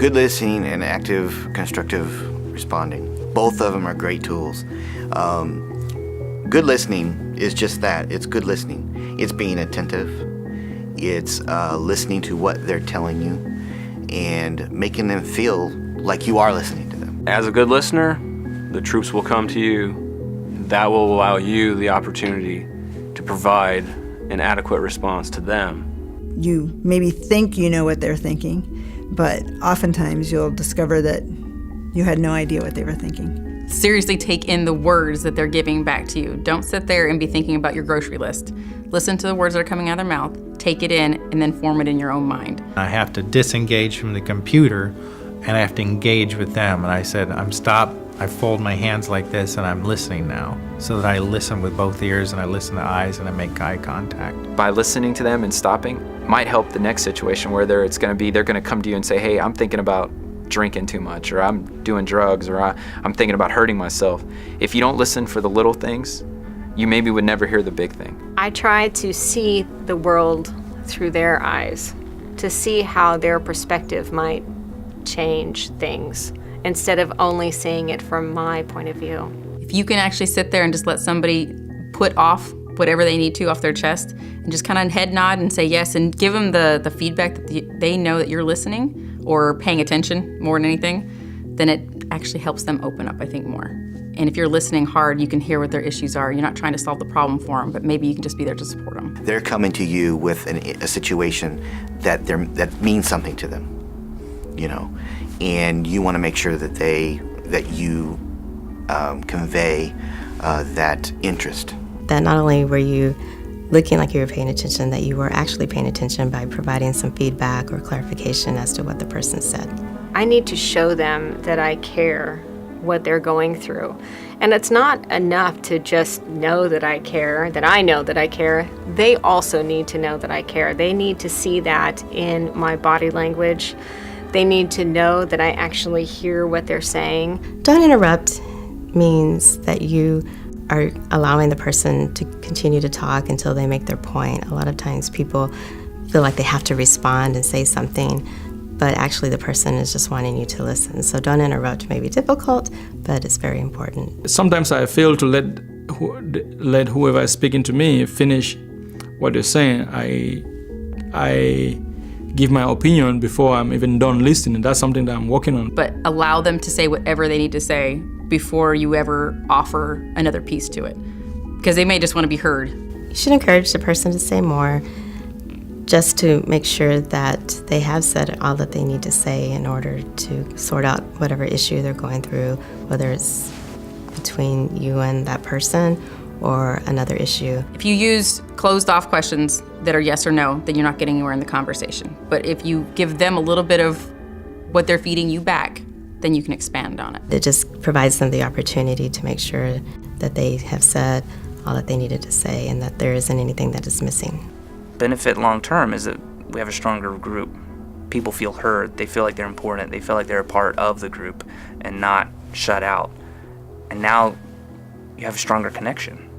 Good listening and active, constructive responding. Both of them are great tools. Good listening is just that. It's good listening. It's being attentive. It's listening to what they're telling you and making them feel like you are listening to them. As a good listener, the troops will come to you. That will allow you the opportunity to provide an adequate response to them. You maybe think you know what they're thinking, but oftentimes you'll discover that you had no idea what they were thinking. Seriously take in the words that they're giving back to you. Don't sit there and be thinking about your grocery list. Listen to the words that are coming out of their mouth, take it in, and then form it in your own mind. I have to disengage from the computer and I have to engage with them. And I said, I fold my hands like this and I'm listening now. So that I listen with both ears and I listen to eyes and I make eye contact. By listening to them and stopping might help the next situation where they're going to come to you and say, hey, I'm thinking about drinking too much, or I'm doing drugs, or I'm thinking about hurting myself. If you don't listen for the little things, you maybe would never hear the big thing. I try to see the world through their eyes, to see how their perspective might change things, instead of only seeing it from my point of view. If you can actually sit there and just let somebody put off whatever they need to off their chest and just kind of head nod and say yes and give them the feedback that they know that you're listening or paying attention more than anything, then it actually helps them open up, I think, more. And if you're listening hard, you can hear what their issues are. You're not trying to solve the problem for them, but maybe you can just be there to support them. They're coming to you with a situation that means something to them, you know, and you want to make sure that you convey that interest. That not only were you looking like you were paying attention, that you were actually paying attention by providing some feedback or clarification as to what the person said. I need to show them that I care what they're going through. And it's not enough to just know that I care, that I know that I care. They also need to know that I care. They need to see that in my body language. They need to know that I actually hear what they're saying. Don't interrupt means that you are allowing the person to continue to talk until they make their point. A lot of times people feel like they have to respond and say something, but actually the person is just wanting you to listen. So don't interrupt. It may be difficult, but it's very important. Sometimes I fail to let whoever is speaking to me finish what they're saying. I give my opinion before I'm even done listening. That's something that I'm working on. But allow them to say whatever they need to say before you ever offer another piece to it, because they may just want to be heard. You should encourage the person to say more, just to make sure that they have said all that they need to say in order to sort out whatever issue they're going through, whether it's between you and that person or another issue. If you use closed off questions that are yes or no, then you're not getting anywhere in the conversation. But if you give them a little bit of what they're feeding you back, then you can expand on it. It just provides them the opportunity to make sure that they have said all that they needed to say and that there isn't anything that is missing. Benefit long term is that we have a stronger group. People feel heard, they feel like they're important, they feel like they're a part of the group and not shut out. And now you have a stronger connection.